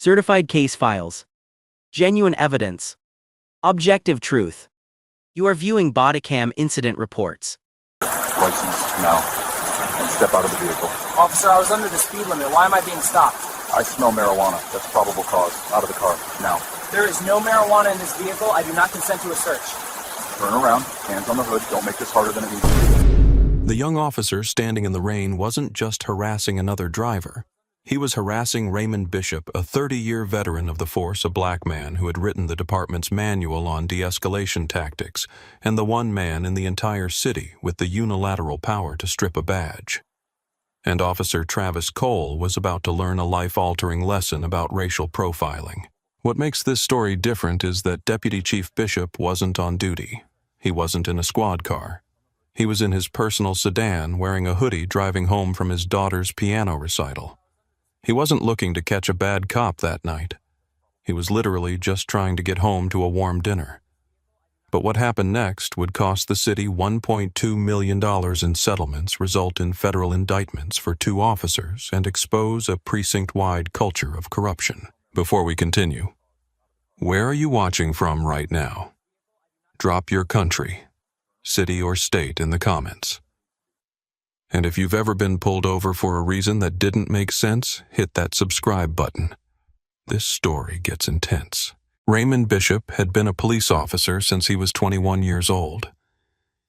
Certified case files. Genuine evidence. Objective truth. You are viewing bodycam incident reports. License now. And step out of the vehicle. Officer, I was under the speed limit. Why am I being stopped? I smell marijuana. That's probable cause. Out of the car. Now. There is no marijuana in this vehicle. I do not consent to a search. Turn around. Hands on the hood. Don't make this harder than it needs to be. The young officer standing in the rain wasn't just harassing another driver. He was harassing Raymond Bishop, a 30-year veteran of the force, a black man who had written the department's manual on de-escalation tactics, and the one man in the entire city with the unilateral power to strip a badge. And Officer Travis Cole was about to learn a life-altering lesson about racial profiling. What makes this story different is that Deputy Chief Bishop wasn't on duty. He wasn't in a squad car. He was in his personal sedan wearing a hoodie driving home from his daughter's piano recital. He wasn't looking to catch a bad cop that night. He was literally just trying to get home to a warm dinner. But what happened next would cost the city $1.2 million in settlements, result in federal indictments for 2 officers, and expose a precinct-wide culture of corruption. Before we continue, where are you watching from right now? Drop your country, city or state in the comments. And if you've ever been pulled over for a reason that didn't make sense, hit that subscribe button. This story gets intense. Raymond Bishop had been a police officer since he was 21 years old.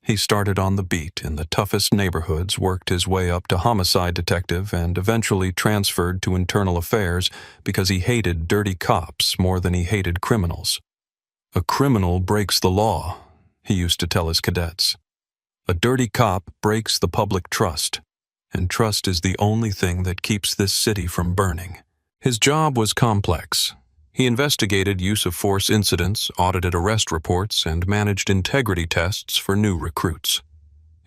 He started on the beat in the toughest neighborhoods, worked his way up to homicide detective, and eventually transferred to internal affairs because he hated dirty cops more than he hated criminals. A criminal breaks the law, he used to tell his cadets. A dirty cop breaks the public trust, and trust is the only thing that keeps this city from burning. His job was complex. He investigated use-of-force incidents, audited arrest reports, and managed integrity tests for new recruits.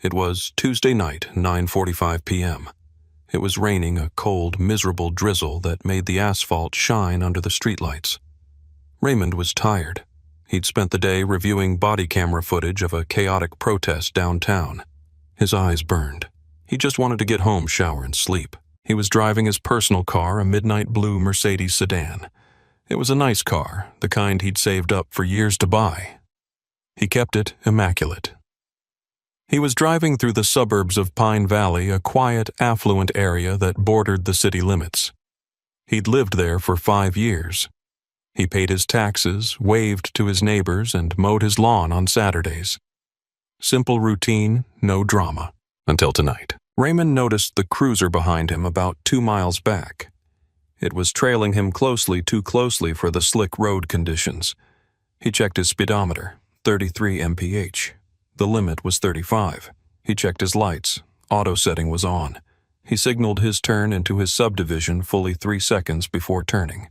It was Tuesday night, 9:45 p.m. It was raining, a cold, miserable drizzle that made the asphalt shine under the streetlights. Raymond was tired. He'd spent the day reviewing body camera footage of a chaotic protest downtown. His eyes burned. He just wanted to get home, shower, and sleep. He was driving his personal car, a midnight blue Mercedes sedan. It was a nice car, the kind he'd saved up for years to buy. He kept it immaculate. He was driving through the suburbs of Pine Valley, a quiet, affluent area that bordered the city limits. He'd lived there for 5 years. He paid his taxes, waved to his neighbors, and mowed his lawn on Saturdays. Simple routine, no drama. Until tonight. Raymond noticed the cruiser behind him about 2 miles back. It was trailing him too closely for the slick road conditions. He checked his speedometer, 33 mph. The limit was 35. He checked his lights. Auto setting was on. He signaled his turn into his subdivision fully 3 seconds before turning.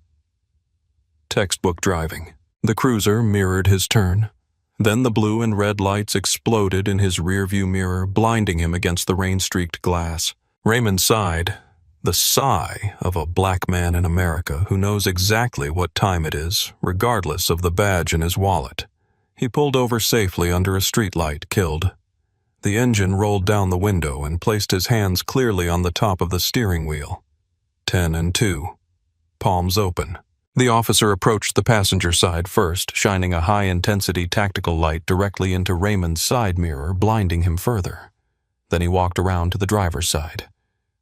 Textbook driving. The cruiser mirrored his turn. Then the blue and red lights exploded in his rearview mirror, blinding him against the rain-streaked glass. Raymond sighed, the sigh of a black man in America who knows exactly what time it is, regardless of the badge in his wallet. He pulled over safely under a streetlight, killed. The engine rolled down the window and placed his hands clearly on the top of the steering wheel. 10 and 2. Palms open. The officer approached the passenger side first, shining a high-intensity tactical light directly into Raymond's side mirror, blinding him further. Then he walked around to the driver's side.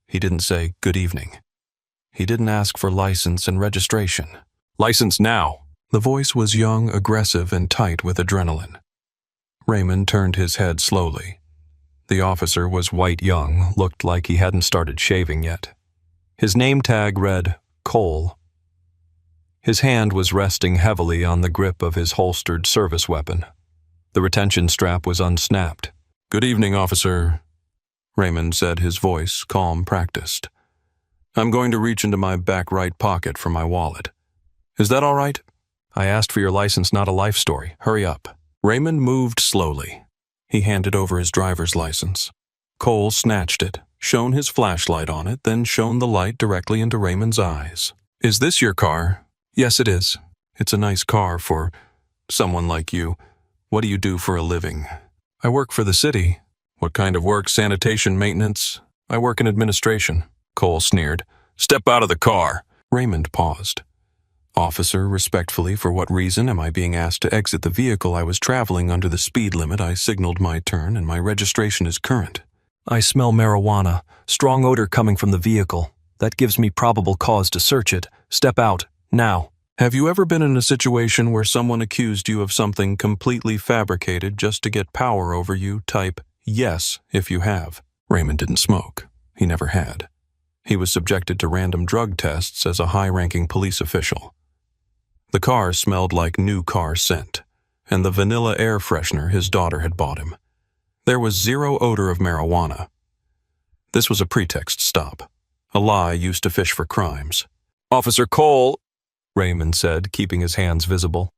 He didn't say, "Good evening." He didn't ask for license and registration. "License now." The voice was young, aggressive, and tight with adrenaline. Raymond turned his head slowly. The officer was white young, looked like he hadn't started shaving yet. His name tag read, Cole. His hand was resting heavily on the grip of his holstered service weapon. The retention strap was unsnapped. "Good evening, officer," Raymond said, his voice calm, practiced. "I'm going to reach into my back right pocket for my wallet. Is that all right? I asked for your license, not a life story. Hurry up." Raymond moved slowly. He handed over his driver's license. Cole snatched it, shone his flashlight on it, then shone the light directly into Raymond's eyes. "Is this your car?" "Yes, it is. It's a nice car for someone like you. What do you do for a living?" "I work for the city." "What kind of work? Sanitation, maintenance?" "I work in administration." Cole sneered. "Step out of the car." Raymond paused. Officer, respectfully, for what reason am I being asked to exit the vehicle? I was traveling under the speed limit. I signaled my turn and my registration is current. I smell marijuana, strong odor coming from the vehicle. That gives me probable cause to search it. Step out, now. Have you ever been in a situation where someone accused you of something completely fabricated just to get power over you? Type yes if you have. Raymond didn't smoke. He never had. He was subjected to random drug tests as a high-ranking police official. The car smelled like new car scent, and the vanilla air freshener his daughter had bought him. There was zero odor of marijuana. This was a pretext stop, a lie used to fish for crimes. Officer Cole, Raymond said, keeping his hands visible.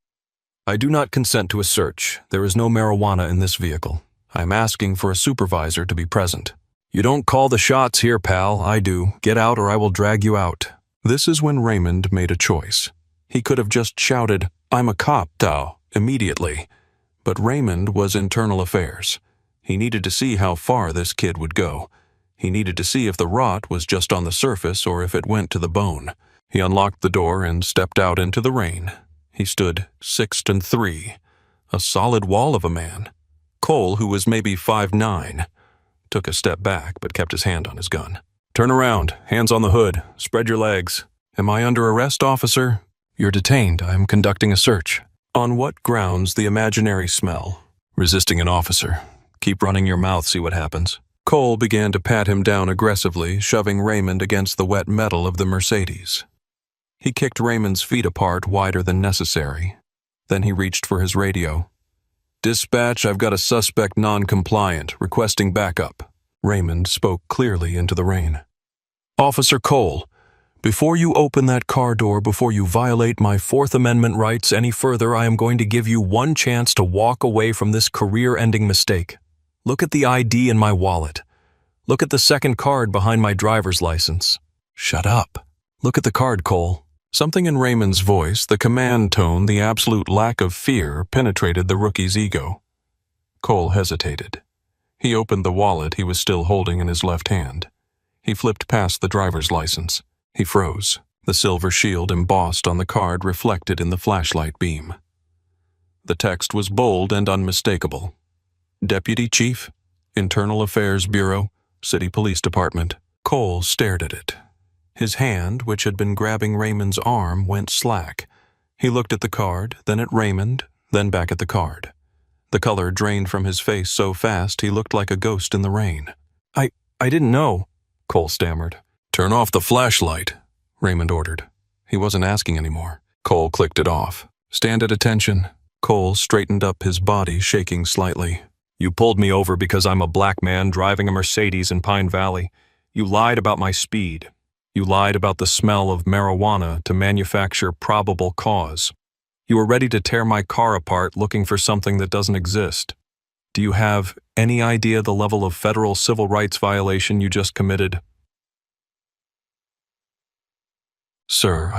I do not consent to a search. There is no marijuana in this vehicle. I am asking for a supervisor to be present. You don't call the shots here, pal. I do. Get out or I will drag you out. This is when Raymond made a choice. He could have just shouted, I'm a cop, Tao, immediately. But Raymond was internal affairs. He needed to see how far this kid would go. He needed to see if the rot was just on the surface or if it went to the bone. He unlocked the door and stepped out into the rain. He stood 6'3", a solid wall of a man. Cole, who was maybe 5'9", took a step back but kept his hand on his gun. Turn around, hands on the hood, spread your legs. Am I under arrest, officer? You're detained. I am conducting a search. On what grounds the imaginary smell? Resisting an officer. Keep running your mouth, see what happens. Cole began to pat him down aggressively, shoving Raymond against the wet metal of the Mercedes. He kicked Raymond's feet apart wider than necessary. Then he reached for his radio. Dispatch, I've got a suspect non-compliant, requesting backup. Raymond spoke clearly into the rain. Officer Cole, before you open that car door, before you violate my Fourth Amendment rights any further, I am going to give you one chance to walk away from this career-ending mistake. Look at the ID in my wallet. Look at the second card behind my driver's license. Shut up. Look at the card, Cole. Something in Raymond's voice, the command tone, the absolute lack of fear, penetrated the rookie's ego. Cole hesitated. He opened the wallet he was still holding in his left hand. He flipped past the driver's license. He froze. The silver shield embossed on the card reflected in the flashlight beam. The text was bold and unmistakable. Deputy Chief, Internal Affairs Bureau, City Police Department. Cole stared at it. His hand, which had been grabbing Raymond's arm, went slack. He looked at the card, then at Raymond, then back at the card. The color drained from his face so fast he looked like a ghost in the rain. I didn't know, Cole stammered. Turn off the flashlight, Raymond ordered. He wasn't asking anymore. Cole clicked it off. Stand at attention. Cole straightened up, his body shaking slightly. You pulled me over because I'm a black man driving a Mercedes in Pine Valley. You lied about my speed. You lied about the smell of marijuana to manufacture probable cause. You were ready to tear my car apart looking for something that doesn't exist. Do you have any idea the level of federal civil rights violation you just committed? Sir,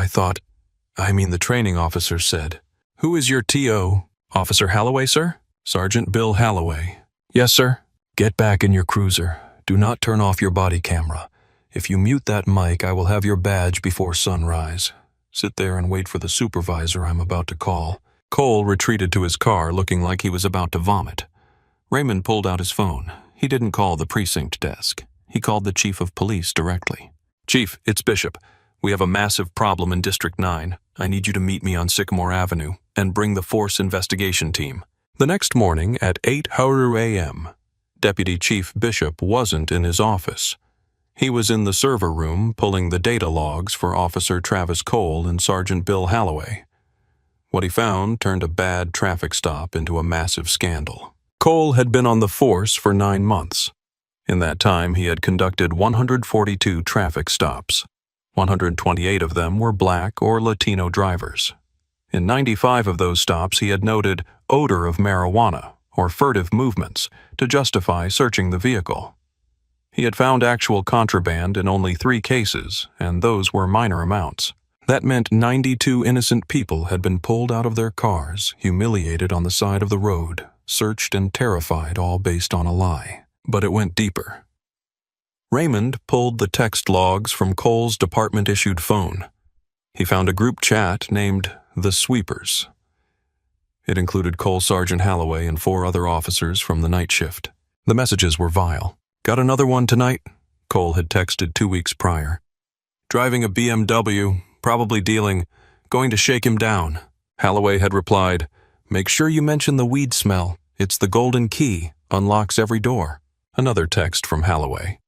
the training officer said. Who is your TO? Officer Halloway, sir? Sergeant Bill Halloway. Yes, sir. Get back in your cruiser. Do not turn off your body camera. If you mute that mic, I will have your badge before sunrise. Sit there and wait for the supervisor I'm about to call. Cole retreated to his car looking like he was about to vomit. Raymond pulled out his phone. He didn't call the precinct desk. He called the chief of police directly. Chief, it's Bishop. We have a massive problem in District 9. I need you to meet me on Sycamore Avenue and bring the force investigation team. The next morning at 8 a.m., Deputy Chief Bishop wasn't in his office. He was in the server room pulling the data logs for Officer Travis Cole and Sergeant Bill Halloway. What he found turned a bad traffic stop into a massive scandal. Cole had been on the force for 9 months. In that time, he had conducted 142 traffic stops. 128 of them were black or Latino drivers. In 95 of those stops, he had noted odor of marijuana or furtive movements to justify searching the vehicle. He had found actual contraband in only 3 cases, and those were minor amounts. That meant 92 innocent people had been pulled out of their cars, humiliated on the side of the road, searched and terrified, all based on a lie. But it went deeper. Raymond pulled the text logs from Cole's department-issued phone. He found a group chat named The Sweepers. It included Cole Sergeant Halloway and 4 other officers from the night shift. The messages were vile. "Got another one tonight?" Cole had texted 2 weeks prior. "Driving a BMW, probably dealing, going to shake him down." Halloway had replied, "Make sure you mention the weed smell. It's the golden key, unlocks every door." Another text from Halloway.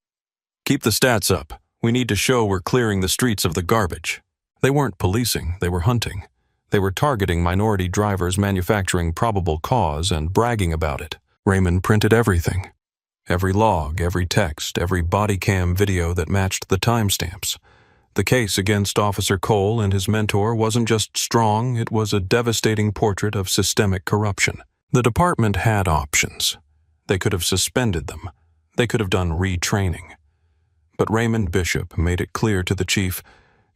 "Keep the stats up. We need to show we're clearing the streets of the garbage." They weren't policing, they were hunting. They were targeting minority drivers manufacturing probable cause and bragging about it. Raymond printed everything. Every log, every text, every body cam video that matched the timestamps. The case against Officer Cole and his mentor wasn't just strong, it was a devastating portrait of systemic corruption. The department had options. They could have suspended them. They could have done retraining. But Raymond Bishop made it clear to the chief,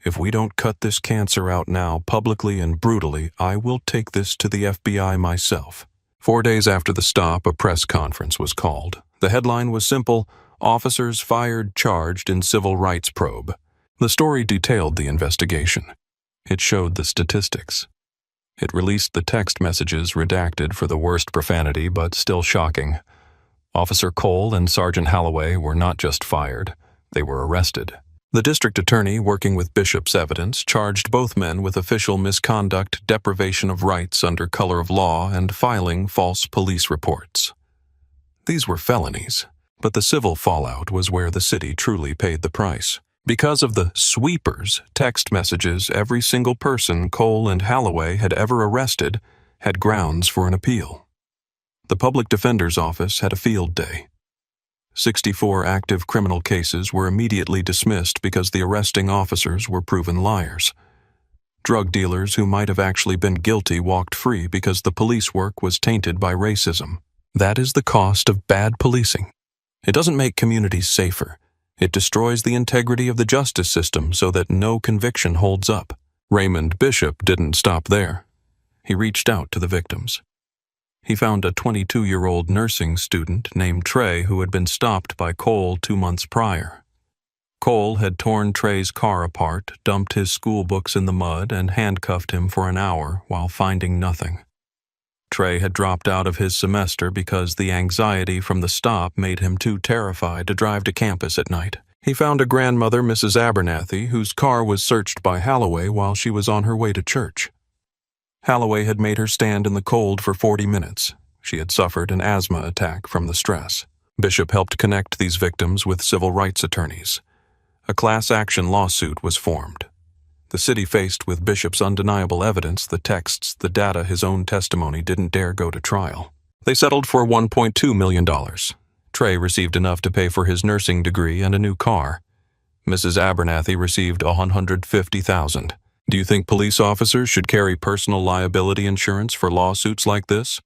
"If we don't cut this cancer out now, publicly and brutally, I will take this to the FBI myself." 4 days after the stop, a press conference was called. The headline was simple: "Officers fired charged in civil rights probe." The story detailed the investigation. It showed the statistics. It released the text messages redacted for the worst profanity, but still shocking. Officer Cole and Sergeant Halloway were not just fired, they were arrested. The district attorney, working with Bishop's evidence, charged both men with official misconduct, deprivation of rights under color of law, and filing false police reports. These were felonies, but the civil fallout was where the city truly paid the price. Because of the sweepers' text messages, every single person Cole and Halloway had ever arrested had grounds for an appeal. The public defender's office had a field day. 64 active criminal cases were immediately dismissed because the arresting officers were proven liars. Drug dealers who might have actually been guilty walked free because the police work was tainted by racism. That is the cost of bad policing. It doesn't make communities safer. It destroys the integrity of the justice system so that no conviction holds up. Raymond Bishop didn't stop there. He reached out to the victims. He found a 22-year-old nursing student named Trey who had been stopped by Cole 2 months prior. Cole had torn Trey's car apart, dumped his school books in the mud, and handcuffed him for an hour while finding nothing. Trey had dropped out of his semester because the anxiety from the stop made him too terrified to drive to campus at night. He found a grandmother, Mrs. Abernathy, whose car was searched by Halloway while she was on her way to church. Halloway had made her stand in the cold for 40 minutes. She had suffered an asthma attack from the stress. Bishop helped connect these victims with civil rights attorneys. A class action lawsuit was formed. The city faced with Bishop's undeniable evidence, the texts, the data, his own testimony, didn't dare go to trial. They settled for $1.2 million. Trey received enough to pay for his nursing degree and a new car. Mrs. Abernathy received $150,000. Do you think police officers should carry personal liability insurance for lawsuits like this?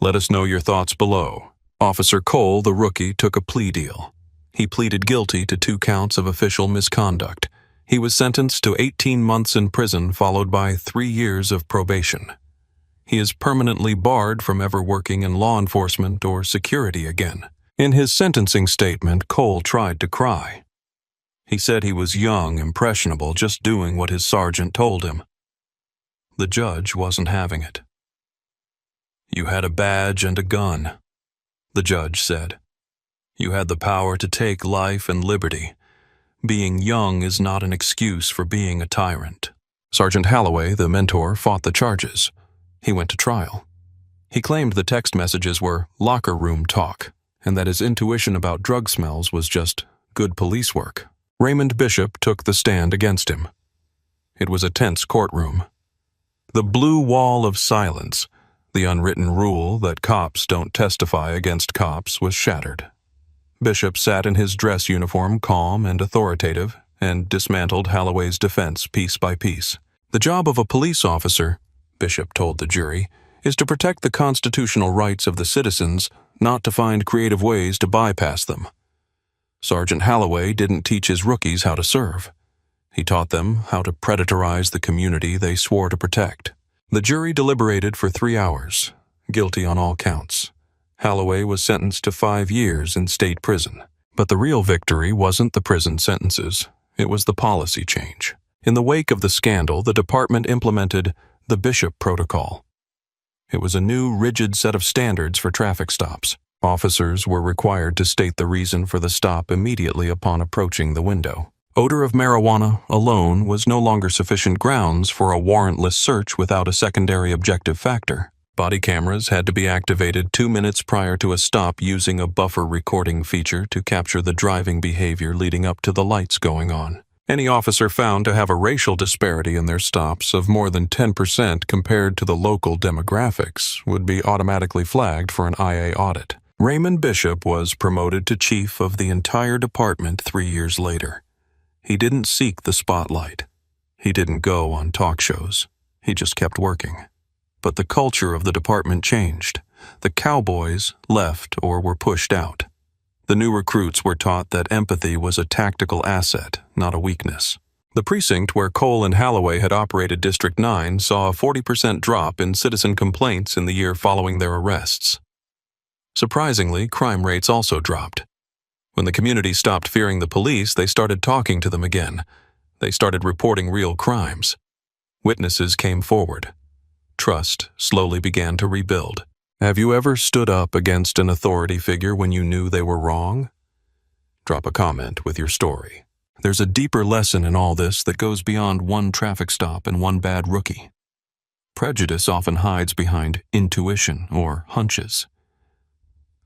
Let us know your thoughts below. Officer Cole, the rookie, took a plea deal. He pleaded guilty to 2 counts of official misconduct. He was sentenced to 18 months in prison, followed by 3 years of probation. He is permanently barred from ever working in law enforcement or security again. In his sentencing statement, Cole tried to cry. He said he was young, impressionable, just doing what his sergeant told him. The judge wasn't having it. "You had a badge and a gun," the judge said. "You had the power to take life and liberty. Being young is not an excuse for being a tyrant." Sergeant Halloway, the mentor, fought the charges. He went to trial. He claimed the text messages were locker room talk, and that his intuition about drug smells was just good police work. Raymond Bishop took the stand against him. It was a tense courtroom. The blue wall of silence, the unwritten rule that cops don't testify against cops, was shattered. Bishop sat in his dress uniform, calm and authoritative, and dismantled Halloway's defense piece by piece. The job of a police officer, Bishop told the jury, is to protect the constitutional rights of the citizens, not to find creative ways to bypass them. Sergeant Halloway didn't teach his rookies how to serve. He taught them how to predatorize the community they swore to protect. The jury deliberated for 3 hours, guilty on all counts. Halloway was sentenced to 5 years in state prison. But the real victory wasn't the prison sentences. It was the policy change. In the wake of the scandal, the department implemented the Bishop Protocol. It was a new, rigid set of standards for traffic stops. Officers were required to state the reason for the stop immediately upon approaching the window. Odor of marijuana alone was no longer sufficient grounds for a warrantless search without a secondary objective factor. Body cameras had to be activated 2 minutes prior to a stop using a buffer recording feature to capture the driving behavior leading up to the lights going on. Any officer found to have a racial disparity in their stops of more than 10% compared to the local demographics would be automatically flagged for an IA audit. Raymond Bishop was promoted to chief of the entire department 3 years later. He didn't seek the spotlight. He didn't go on talk shows. He just kept working. But the culture of the department changed. The cowboys left or were pushed out. The new recruits were taught that empathy was a tactical asset, not a weakness. The precinct where Cole and Holloway had operated District 9 saw a 40% drop in citizen complaints in the year following their arrests. Surprisingly, crime rates also dropped. When the community stopped fearing the police, they started talking to them again. They started reporting real crimes. Witnesses came forward. Trust slowly began to rebuild. Have you ever stood up against an authority figure when you knew they were wrong? Drop a comment with your story. There's a deeper lesson in all this that goes beyond one traffic stop and one bad rookie. Prejudice often hides behind intuition or hunches.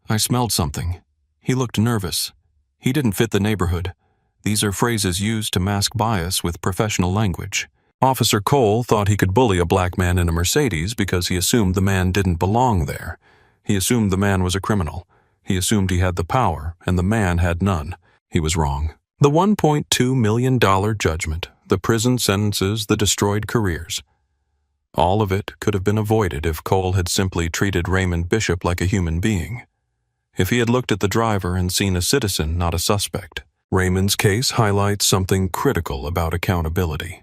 I smelled something. He looked nervous. He didn't fit the neighborhood. These are phrases used to mask bias with professional language. Officer Cole thought he could bully a black man in a Mercedes because he assumed the man didn't belong there. He assumed the man was a criminal. He assumed he had the power, and the man had none. He was wrong. The $1.2 million judgment, the prison sentences, the destroyed careers. All of it could have been avoided if Cole had simply treated Raymond Bishop like a human being. If he had looked at the driver and seen a citizen, not a suspect. Raymond's case highlights something critical about accountability.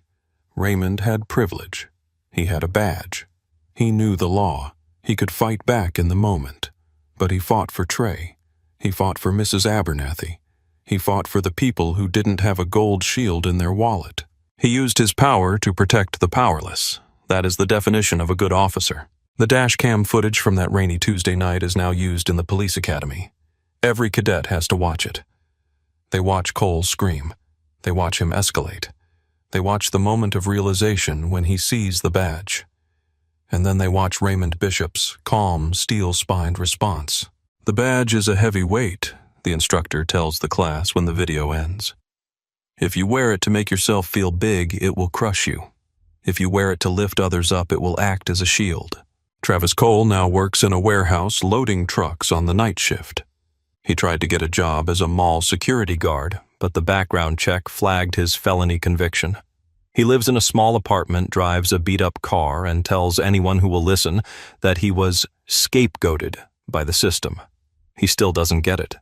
Raymond had privilege. He had a badge. He knew the law. He could fight back in the moment. But he fought for Trey. He fought for Mrs. Abernathy. He fought for the people who didn't have a gold shield in their wallet. He used his power to protect the powerless. That is the definition of a good officer. The dash cam footage from that rainy Tuesday night is now used in the police academy. Every cadet has to watch it. They watch Cole scream. They watch him escalate. They watch the moment of realization when he sees the badge. And then they watch Raymond Bishop's calm, steel-spined response. The badge is a heavy weight, the instructor tells the class when the video ends. If you wear it to make yourself feel big, it will crush you. If you wear it to lift others up, it will act as a shield. Travis Cole now works in a warehouse loading trucks on the night shift. He tried to get a job as a mall security guard, but the background check flagged his felony conviction. He lives in a small apartment, drives a beat-up car, and tells anyone who will listen that he was scapegoated by the system. He still doesn't get it.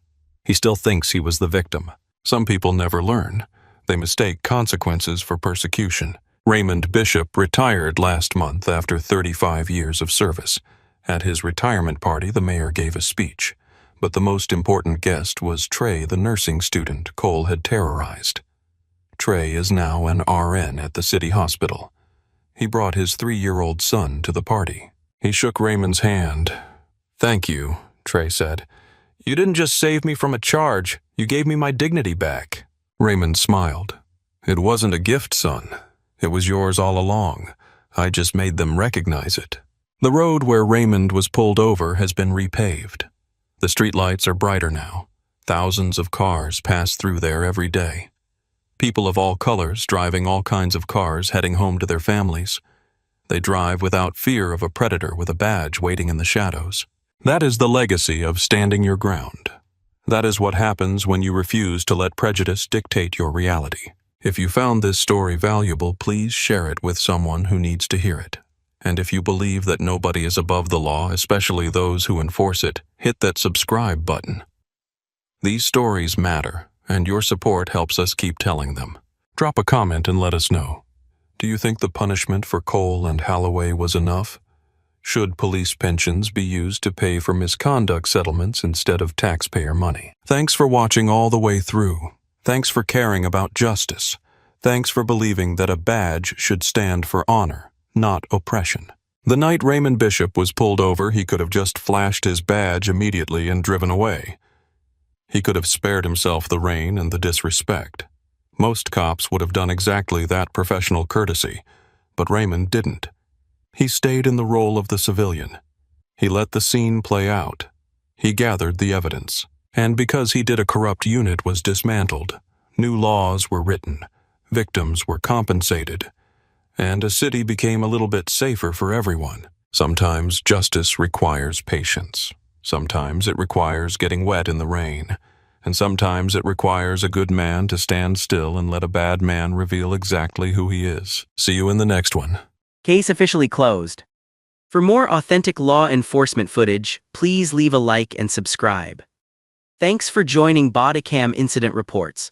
He still thinks he was the victim. Some people never learn. They mistake consequences for persecution. Raymond Bishop retired last month after 35 years of service. At his retirement party, the mayor gave a speech. But the most important guest was Trey, the nursing student Cole had terrorized. Trey is now an RN at the city hospital. He brought his 3-year-old son to the party. He shook Raymond's hand. "Thank you," Trey said. "You didn't just save me from a charge, you gave me my dignity back." Raymond smiled. "It wasn't a gift, son. It was yours all along. I just made them recognize it." The road where Raymond was pulled over has been repaved. The streetlights are brighter now. Thousands of cars pass through there every day. People of all colors driving all kinds of cars heading home to their families. They drive without fear of a predator with a badge waiting in the shadows. That is the legacy of standing your ground. That is what happens when you refuse to let prejudice dictate your reality. If you found this story valuable, please share it with someone who needs to hear it. And if you believe that nobody is above the law, especially those who enforce it, hit that subscribe button. These stories matter, and your support helps us keep telling them. Drop a comment and let us know. Do you think the punishment for Cole and Holloway was enough? Should police pensions be used to pay for misconduct settlements instead of taxpayer money? Thanks for watching all the way through. Thanks for caring about justice. Thanks for believing that a badge should stand for honor, not oppression. The night Raymond Bishop was pulled over, he could have just flashed his badge immediately and driven away. He could have spared himself the rain and the disrespect. Most cops would have done exactly that professional courtesy, but Raymond didn't. He stayed in the role of the civilian. He let the scene play out. He gathered the evidence. And because he did, a corrupt unit was dismantled. New laws were written. Victims were compensated. And a city became a little bit safer for everyone. Sometimes justice requires patience. Sometimes it requires getting wet in the rain. And sometimes it requires a good man to stand still and let a bad man reveal exactly who he is. See you in the next one. Case officially closed. For more authentic law enforcement footage, please leave a like and subscribe. Thanks for joining Bodycam Incident Reports.